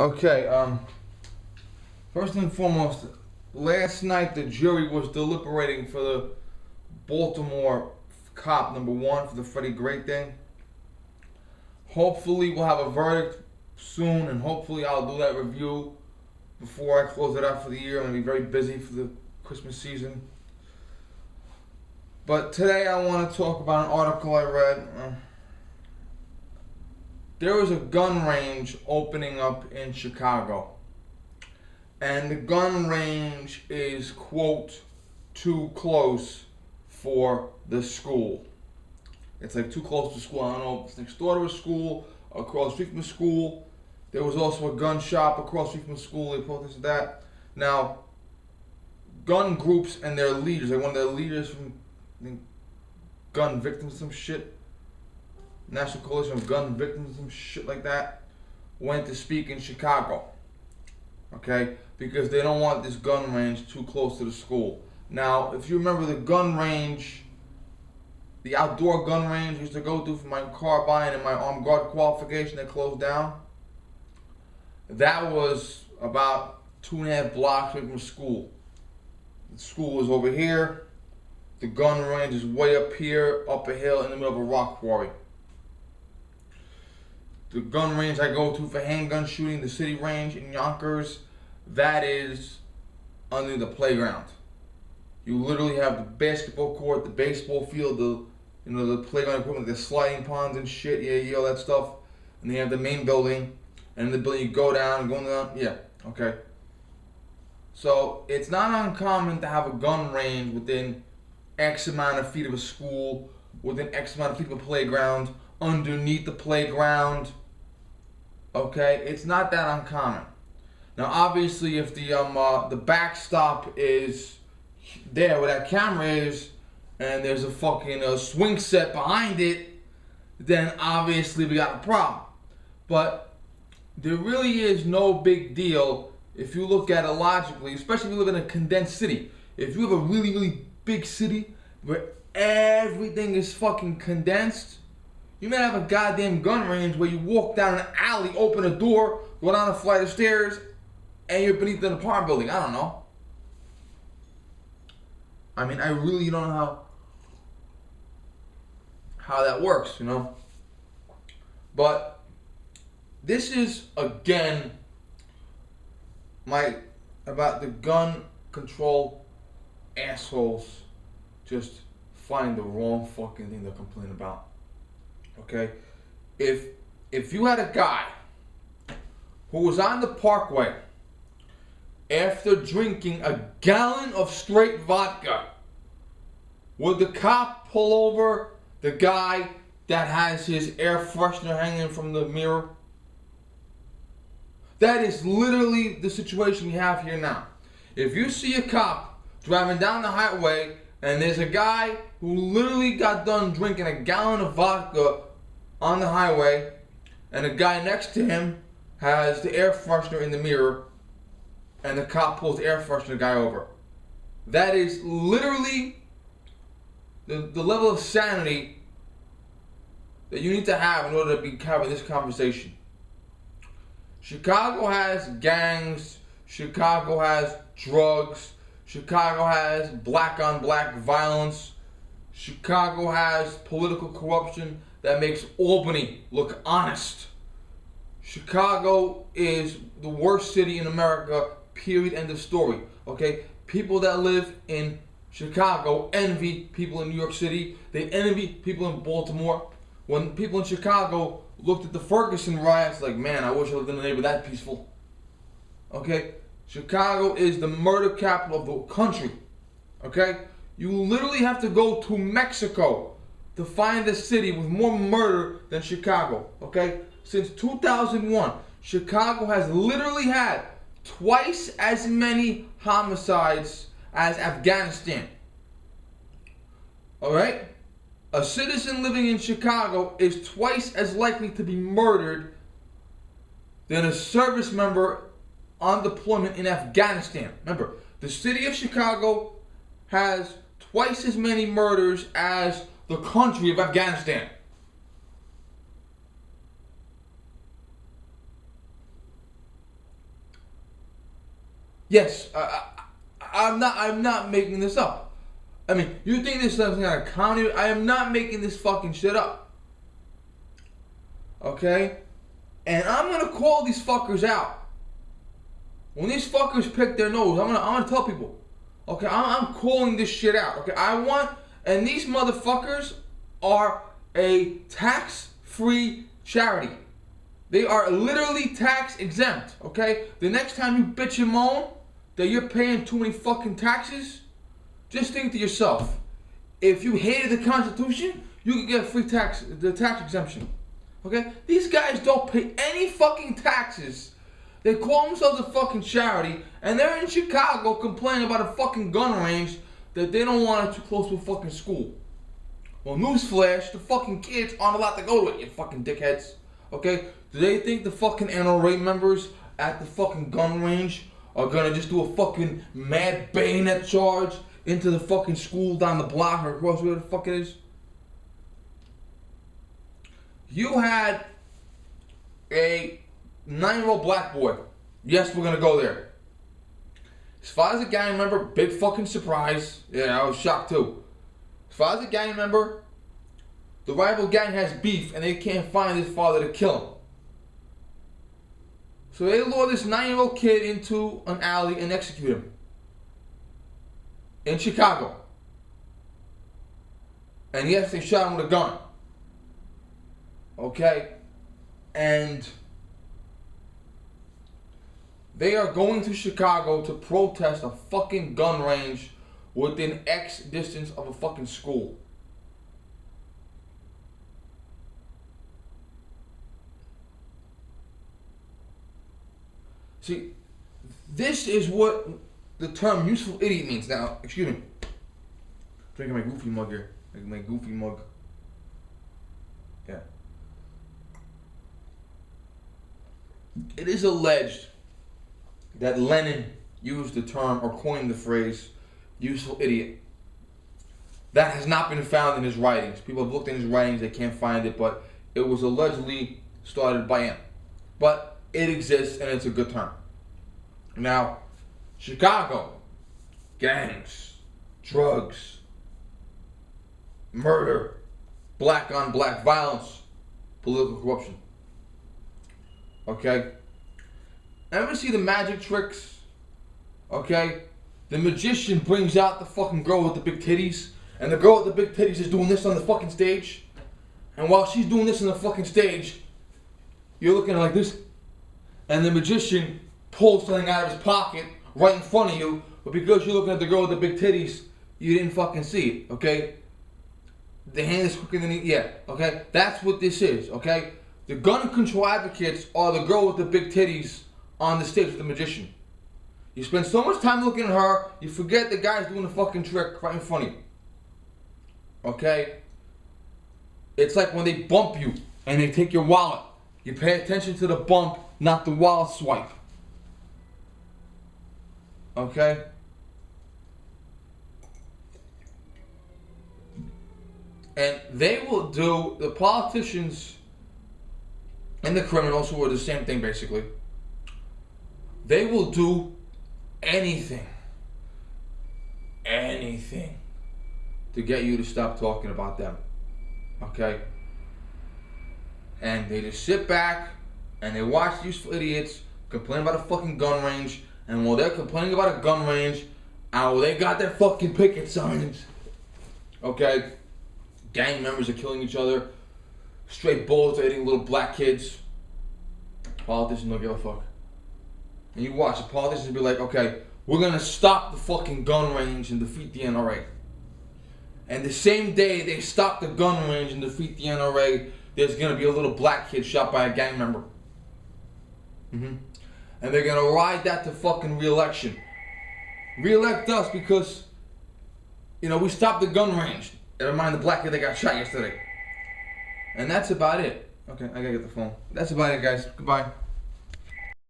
Okay, first and foremost, last night the jury was deliberating for the Baltimore cop #1 for the Freddie Gray thing. Hopefully we'll have a verdict soon, and hopefully I'll do that review before I close it out for the year. I'm going to be very busy for the Christmas season. But today I want to talk about an article I read. There was a gun range opening up in Chicago. And the gun range is, quote, too close for the school. It's like too close to school. I don't know if it's next door to a school, across the street from a school. There was also a gun shop across the street from a school. They protested that. Now, gun groups and their leaders, like one of their leaders from gun victims, some shit, National Coalition of Gun Victims, some shit like that, went to speak in Chicago. Okay? Because they don't want this gun range too close to the school. Now, if you remember the gun range, the outdoor gun range I used to go to for my carbine and my armed guard qualification that closed down, that was about 2.5 blocks away from school. The school is over here. The gun range is way up here, up a hill in the middle of a rock quarry. The gun range I go to for handgun shooting, the city range in Yonkers, that is under the playground. You literally have the basketball court, the baseball field, the playground equipment, the sliding ponds and shit, all that stuff. And they have the main building, and in the building you go down, okay. So it's not uncommon to have a gun range within X amount of feet of a school, within X amount of feet of a playground, underneath the playground. Okay, it's not that uncommon. Now, obviously, if the backstop is there where that camera is, and there's a fucking swing set behind it, then obviously we got a problem. But there really is no big deal if you look at it logically, especially if you live in a condensed city. If you have a really, really big city where everything is fucking condensed, you may have a goddamn gun range where you walk down an alley, open a door, go down a flight of stairs, and you're beneath an apartment building. I don't know. I mean, I really don't know how that works, But this is, again, about the gun control assholes just find the wrong fucking thing to complain about. Okay? If you had a guy who was on the parkway after drinking a gallon of straight vodka, would the cop pull over the guy that has his air freshener hanging from the mirror? That is literally the situation we have here now. If you see a cop driving down the highway and there's a guy who literally got done drinking a gallon of vodka on the highway, and the guy next to him has the air freshener in the mirror, and the cop pulls the air freshener guy over. That is literally the level of sanity that you need to have in order to be having this conversation. Chicago has gangs, Chicago has drugs, Chicago has black on black violence, Chicago has political corruption that makes Albany look honest. Chicago is the worst city in America, period, end of story. Okay? People that live in Chicago envy people in New York City. They envy people in Baltimore. When people in Chicago looked at the Ferguson riots, like, man, I wish I lived in a neighborhood that peaceful. Okay? Chicago is the murder capital of the country. Okay? You literally have to go to Mexico to find a city with more murder than Chicago. Okay? Since 2001, Chicago has literally had twice as many homicides as Afghanistan. Alright? A citizen living in Chicago is twice as likely to be murdered than a service member on deployment in Afghanistan. Remember, the city of Chicago has twice as many murders as the country of Afghanistan. Yes, I'm not making this up. I mean, you think this is something kind of comedy? I am not making this fucking shit up. Okay? And I'm gonna call these fuckers out. When these fuckers pick their nose, I'm gonna tell people. Okay, I'm calling this shit out. Okay, and these motherfuckers are a tax-free charity. They are literally tax exempt. Okay, the next time you bitch and moan that you're paying too many fucking taxes, just think to yourself: if you hated the Constitution, you could get the tax exemption. Okay, these guys don't pay any fucking taxes. They call themselves a fucking charity, and they're in Chicago complaining about a fucking gun range that they don't want it too close to a fucking school. Well, newsflash, the fucking kids aren't allowed to go to it, you fucking dickheads. Okay? Do they think the fucking NRA members at the fucking gun range are gonna just do a fucking mad bayonet charge into the fucking school down the block or across where the fuck it is? You had a 9-year-old black boy. Yes, we're gonna go there. His father's a gang member. Big fucking surprise. Yeah, I was shocked too. His father's a gang member. The rival gang has beef and they can't find his father to kill him. So they lure this 9-year-old kid into an alley and execute him. In Chicago. And yes, they shot him with a gun. Okay? And they are going to Chicago to protest a fucking gun range within X distance of a fucking school. See, this is what the term useful idiot means. Now, excuse me. Drinking my goofy mug here. My goofy mug. Yeah. It is alleged that Lenin used the term or coined the phrase useful idiot. That has not been found in his writings. People have looked in his writings, they can't find it, but it was allegedly started by him. But it exists and it's a good term. Now, Chicago, gangs, drugs, murder, black on black violence, political corruption. Okay? Ever see the magic tricks? Okay? The magician brings out the fucking girl with the big titties, and the girl with the big titties is doing this on the fucking stage. And while she's doing this on the fucking stage, you're looking like this, and the magician pulls something out of his pocket right in front of you, but because you're looking at the girl with the big titties, you didn't fucking see it, okay? The hand is quicker than okay? That's what this is, okay? The gun control advocates are the girl with the big titties on the stage with the magician. You spend so much time looking at her, you forget the guy's doing the fucking trick right in front of you. Okay? It's like when they bump you and they take your wallet. You pay attention to the bump, not the wallet swipe. Okay? And they will do, the politicians and the criminals, who are the same thing basically, they will do anything to get you to stop talking about them. Okay? And they just sit back and they watch useful idiots complain about a fucking gun range, and while they're complaining about a gun range, they got their fucking picket signs. Okay? Gang members are killing each other. Straight bullets are hitting little black kids. Politicians don't give a fuck. And you watch, the politicians be like, okay, we're gonna stop the fucking gun range and defeat the NRA. And the same day they stop the gun range and defeat the NRA, there's gonna be a little black kid shot by a gang member. And they're gonna ride that to fucking re-election. Re-elect us because, we stopped the gun range. Never mind the black kid that got shot yesterday. And that's about it. Okay, I gotta get the phone. That's about it, guys. Goodbye.